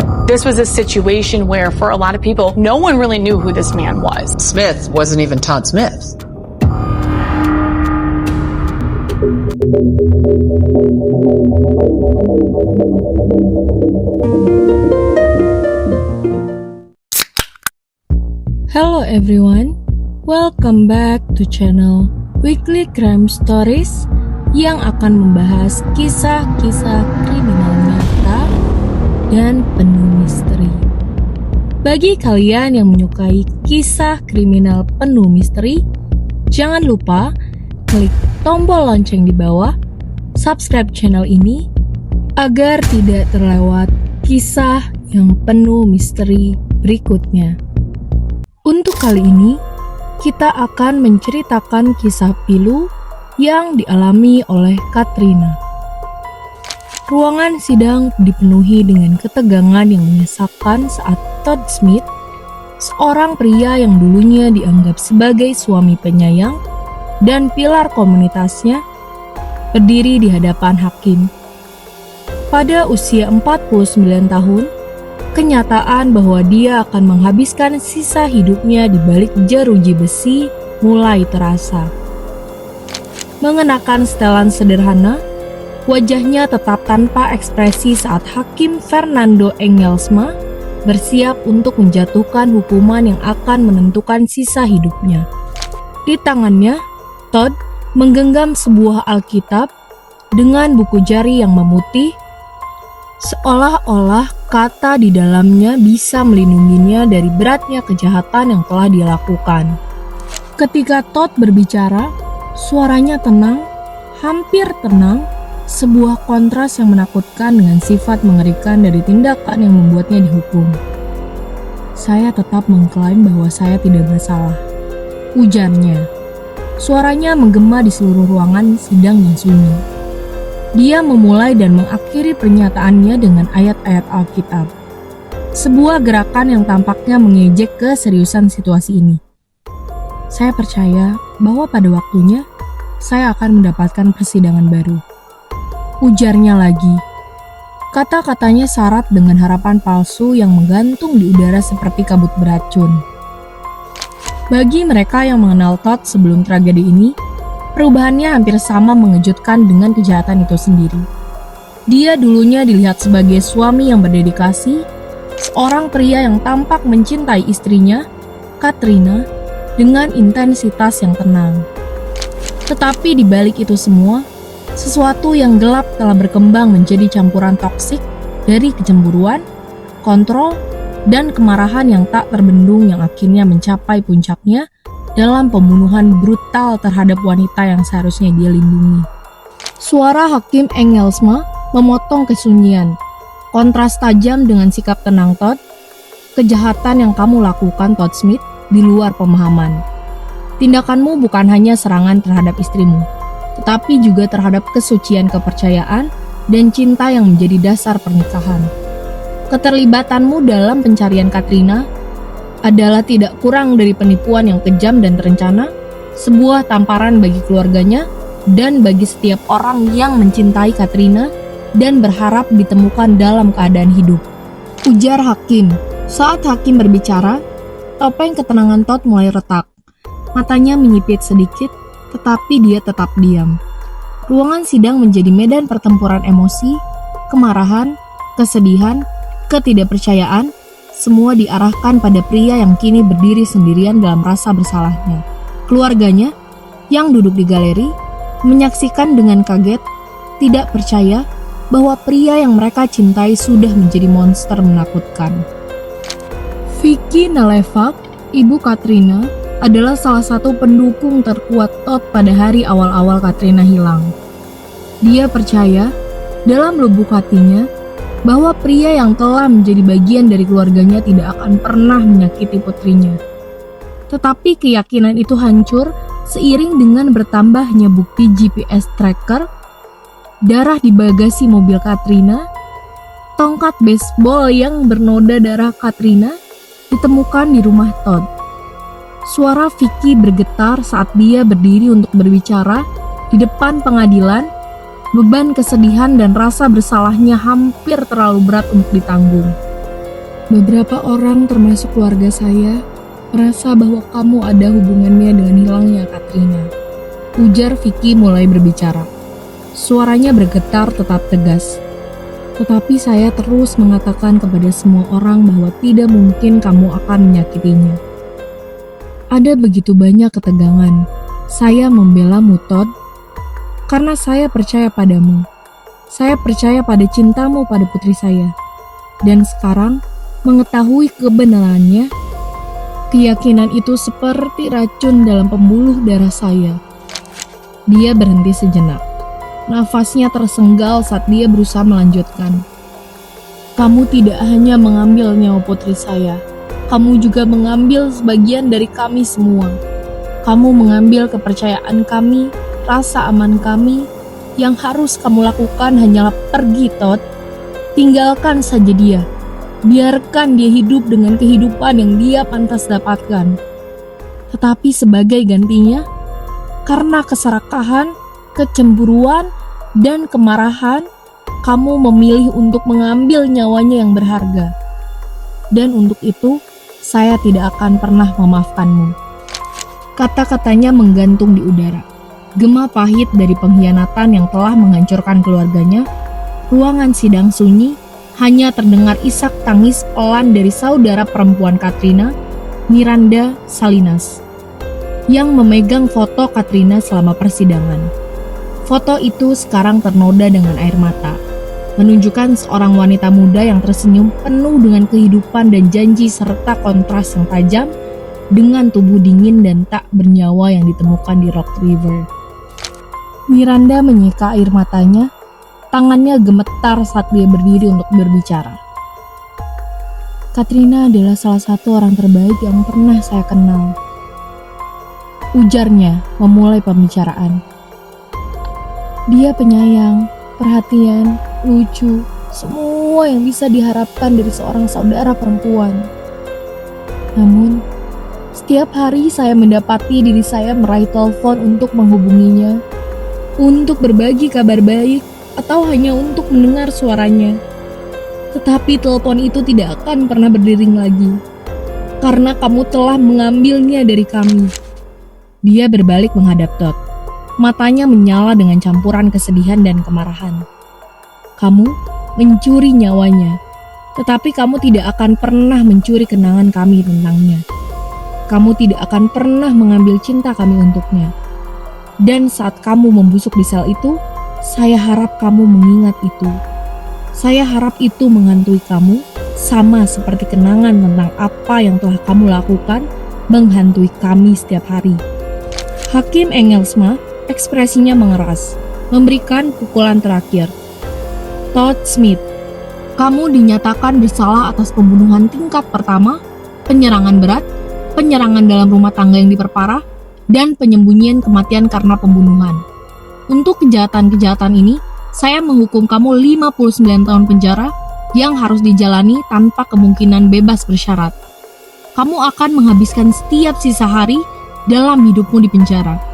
This was a situation where, for a lot of people, no one really knew who this man was. Smith wasn't even Todd Smith. Hello everyone, welcome back to channel Weekly Crime Stories yang akan membahas kisah-kisah kriminal nyata dan penuh misteri. Bagi kalian yang menyukai kisah kriminal penuh misteri, jangan lupa klik tombol lonceng di bawah, subscribe channel ini agar tidak terlewat kisah yang penuh misteri berikutnya. Untuk kali ini, kita akan menceritakan kisah pilu yang dialami oleh Katrina. Ruangan sidang dipenuhi dengan ketegangan yang menyesakkan saat Todd Smith, seorang pria yang dulunya dianggap sebagai suami penyayang dan pilar komunitasnya, berdiri di hadapan hakim. Pada usia 49 tahun, kenyataan bahwa dia akan menghabiskan sisa hidupnya di balik jeruji besi mulai terasa. Mengenakan setelan sederhana, wajahnya tetap tanpa ekspresi saat Hakim Fernando Engelsma bersiap untuk menjatuhkan hukuman yang akan menentukan sisa hidupnya. Di tangannya, Todd menggenggam sebuah Alkitab dengan buku jari yang memutih, seolah-olah kata di dalamnya bisa melindunginya dari beratnya kejahatan yang telah dia lakukan. Ketika Todd berbicara, suaranya tenang, hampir tenang, sebuah kontras yang menakutkan dengan sifat mengerikan dari tindakan yang membuatnya dihukum. "Saya tetap mengklaim bahwa saya tidak bersalah," ujarnya. Suaranya menggema di seluruh ruangan sidang yang sunyi. Dia memulai dan mengakhiri pernyataannya dengan ayat-ayat Alkitab. Sebuah gerakan yang tampaknya mengejek keseriusan situasi ini. "Saya percaya bahwa pada waktunya, saya akan mendapatkan persidangan baru," ujarnya lagi. Kata-katanya syarat dengan harapan palsu yang menggantung di udara seperti kabut beracun. Bagi mereka yang mengenal Todd sebelum tragedi ini, perubahannya hampir sama mengejutkan dengan kejahatan itu sendiri. Dia dulunya dilihat sebagai suami yang berdedikasi, seorang pria yang tampak mencintai istrinya, Katrina, dengan intensitas yang tenang. Tetapi di balik itu semua, sesuatu yang gelap telah berkembang menjadi campuran toksik dari kecemburuan, kontrol, dan kemarahan yang tak terbendung yang akhirnya mencapai puncaknya dalam pembunuhan brutal terhadap wanita yang seharusnya dia lindungi. Suara Hakim Engelsma memotong kesunyian. Kontras tajam dengan sikap tenang Todd. "Kejahatan yang kamu lakukan, Todd Smith, di luar pemahaman. Tindakanmu bukan hanya serangan terhadap istrimu, tetapi juga terhadap kesucian kepercayaan dan cinta yang menjadi dasar pernikahan. Keterlibatanmu dalam pencarian Katrina adalah tidak kurang dari penipuan yang kejam dan terencana, sebuah tamparan bagi keluarganya dan bagi setiap orang yang mencintai Katrina dan berharap ditemukan dalam keadaan hidup," ujar Hakim. Saat Hakim berbicara, topeng ketenangan Todd mulai retak. Matanya menyipit sedikit, tetapi dia tetap diam. Ruangan sidang menjadi medan pertempuran emosi, kemarahan, kesedihan, ketidakpercayaan, semua diarahkan pada pria yang kini berdiri sendirian dalam rasa bersalahnya. Keluarganya, yang duduk di galeri, menyaksikan dengan kaget, tidak percaya bahwa pria yang mereka cintai sudah menjadi monster menakutkan. Vicky Nalevak, ibu Katrina, adalah salah satu pendukung terkuat Todd pada hari awal-awal Katrina hilang. Dia percaya, dalam lubuk hatinya, bahwa pria yang telah menjadi bagian dari keluarganya tidak akan pernah menyakiti putrinya. Tetapi keyakinan itu hancur seiring dengan bertambahnya bukti GPS tracker, darah di bagasi mobil Katrina, tongkat baseball yang bernoda darah Katrina ditemukan di rumah Todd. Suara Vicky bergetar saat dia berdiri untuk berbicara di depan pengadilan. Beban kesedihan dan rasa bersalahnya hampir terlalu berat untuk ditanggung. Beberapa orang termasuk keluarga saya merasa bahwa kamu ada hubungannya dengan hilangnya Katrina. Ujar Vicky mulai berbicara. Suaranya bergetar tetap tegas. Tetapi saya terus mengatakan kepada semua orang bahwa tidak mungkin kamu akan menyakitinya. Ada begitu banyak ketegangan. Saya membelamu, Todd, karena saya percaya padamu. Saya percaya pada cintamu pada putri saya. Dan sekarang, mengetahui kebenarannya, keyakinan itu seperti racun dalam pembuluh darah saya. Dia berhenti sejenak. Nafasnya tersenggal saat dia berusaha melanjutkan. Kamu tidak hanya mengambil nyawa putri saya, kamu juga mengambil sebagian dari kami semua. Kamu mengambil kepercayaan kami, rasa aman kami. Yang harus kamu lakukan hanyalah pergi, Todd. Tinggalkan saja dia. Biarkan dia hidup dengan kehidupan yang dia pantas dapatkan. Tetapi sebagai gantinya, karena keserakahan, kecemburuan, dan kemarahan, kamu memilih untuk mengambil nyawanya yang berharga. Dan untuk itu, saya tidak akan pernah memaafkanmu. Kata-katanya menggantung di udara. Gema pahit dari pengkhianatan yang telah menghancurkan keluarganya. Ruangan sidang sunyi. Hanya terdengar isak tangis pelan dari saudara perempuan Katrina, Miranda Salinas, yang memegang foto Katrina selama persidangan. Foto itu sekarang ternoda dengan air mata, menunjukkan seorang wanita muda yang tersenyum penuh dengan kehidupan dan janji serta kontras yang tajam dengan tubuh dingin dan tak bernyawa yang ditemukan di Rock River. Miranda menyeka air matanya. Tangannya gemetar saat dia berdiri untuk berbicara. Katrina adalah salah satu orang terbaik yang pernah saya kenal. Ujarnya memulai pembicaraan. Dia penyayang, perhatian, lucu, semua yang bisa diharapkan dari seorang saudara perempuan. Namun, setiap hari saya mendapati diri saya meraih telepon untuk menghubunginya, untuk berbagi kabar baik, atau hanya untuk mendengar suaranya. Tetapi telepon itu tidak akan pernah berdering lagi, karena kamu telah mengambilnya dari kami. Dia berbalik menghadap Todd. Matanya menyala dengan campuran kesedihan dan kemarahan. Kamu mencuri nyawanya, tetapi kamu tidak akan pernah mencuri kenangan kami tentangnya. Kamu tidak akan pernah mengambil cinta kami untuknya. Dan saat kamu membusuk di sel itu, saya harap kamu mengingat itu. Saya harap itu menghantui kamu, sama seperti kenangan tentang apa yang telah kamu lakukan menghantui kami setiap hari. Hakim Engelsma ekspresinya mengeras, memberikan pukulan terakhir. Todd Smith, kamu dinyatakan bersalah atas pembunuhan tingkat pertama, penyerangan berat, penyerangan dalam rumah tangga yang diperparah, dan penyembunyian kematian karena pembunuhan. Untuk kejahatan-kejahatan ini, saya menghukum kamu 59 tahun penjara yang harus dijalani tanpa kemungkinan bebas bersyarat. Kamu akan menghabiskan setiap sisa hari dalam hidupmu di penjara.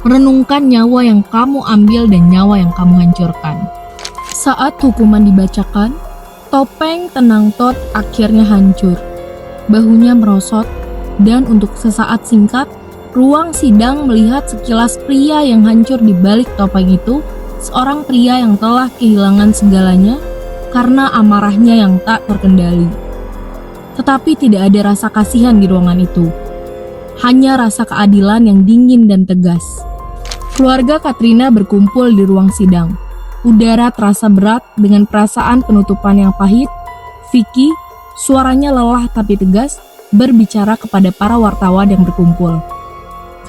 Merenungkan nyawa yang kamu ambil dan nyawa yang kamu hancurkan. Saat hukuman dibacakan, topeng tenang Todd akhirnya hancur. Bahunya merosot, dan untuk sesaat singkat, ruang sidang melihat sekilas pria yang hancur di balik topeng itu, seorang pria yang telah kehilangan segalanya karena amarahnya yang tak terkendali. Tetapi tidak ada rasa kasihan di ruangan itu. Hanya rasa keadilan yang dingin dan tegas. Keluarga Katrina berkumpul di ruang sidang. Udara terasa berat dengan perasaan penutupan yang pahit. Vicky, suaranya lelah tapi tegas, berbicara kepada para wartawan yang berkumpul.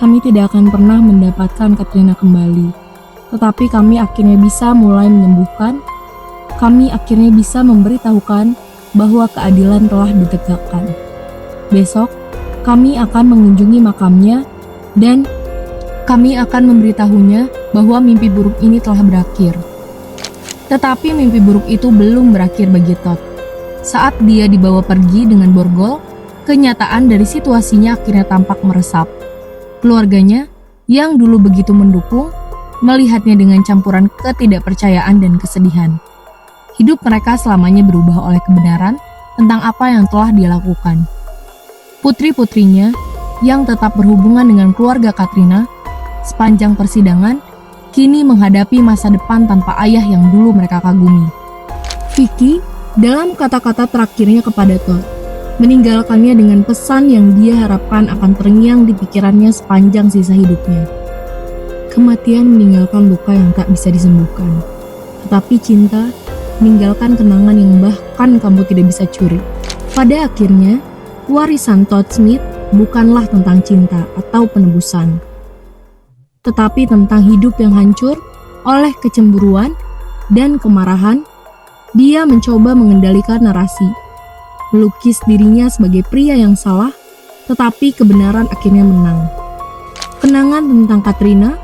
Kami tidak akan pernah mendapatkan Katrina kembali, tetapi kami akhirnya bisa mulai menyembuhkan. Kami akhirnya bisa memberitahukan bahwa keadilan telah ditegakkan. Besok, kami akan mengunjungi makamnya dan kami akan memberitahunya bahwa mimpi buruk ini telah berakhir. Tetapi mimpi buruk itu belum berakhir bagi Todd. Saat dia dibawa pergi dengan borgol, kenyataan dari situasinya akhirnya tampak meresap. Keluarganya, yang dulu begitu mendukung, melihatnya dengan campuran ketidakpercayaan dan kesedihan. Hidup mereka selamanya berubah oleh kebenaran tentang apa yang telah dia lakukan. Putri-putrinya yang tetap berhubungan dengan keluarga Katrina sepanjang persidangan kini menghadapi masa depan tanpa ayah yang dulu mereka kagumi. Vicky dalam kata-kata terakhirnya kepada Todd meninggalkannya dengan pesan yang dia harapkan akan terngiang di pikirannya sepanjang sisa hidupnya. Kematian meninggalkan luka yang tak bisa disembuhkan, tetapi cinta meninggalkan kenangan yang bahkan kamu tidak bisa curi. Pada akhirnya, warisan Todd Smith bukanlah tentang cinta atau penebusan, tetapi tentang hidup yang hancur oleh kecemburuan dan kemarahan. Dia mencoba mengendalikan narasi, melukis dirinya sebagai pria yang salah, tetapi kebenaran akhirnya menang. Kenangan tentang Katrina,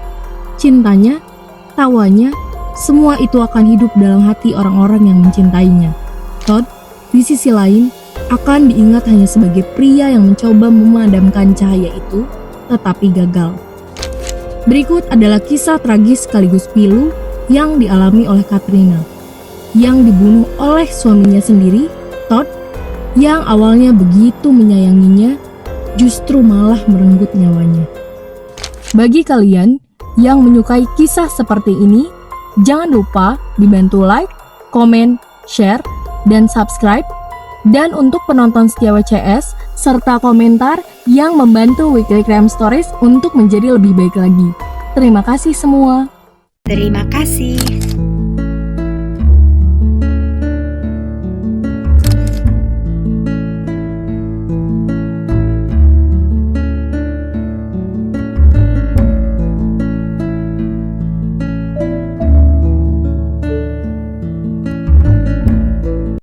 cintanya, tawanya, semua itu akan hidup dalam hati orang-orang yang mencintainya. Todd, di sisi lain, akan diingat hanya sebagai pria yang mencoba memadamkan cahaya itu, tetapi gagal. Berikut adalah kisah tragis sekaligus pilu yang dialami oleh Katrina, yang dibunuh oleh suaminya sendiri, Todd, yang awalnya begitu menyayanginya, justru malah merenggut nyawanya. Bagi kalian yang menyukai kisah seperti ini, jangan lupa dibantu like, komen, share, dan subscribe. Dan untuk penonton setia WCS, serta komentar yang membantu Weekly Crime Stories untuk menjadi lebih baik lagi. Terima kasih semua. Terima kasih.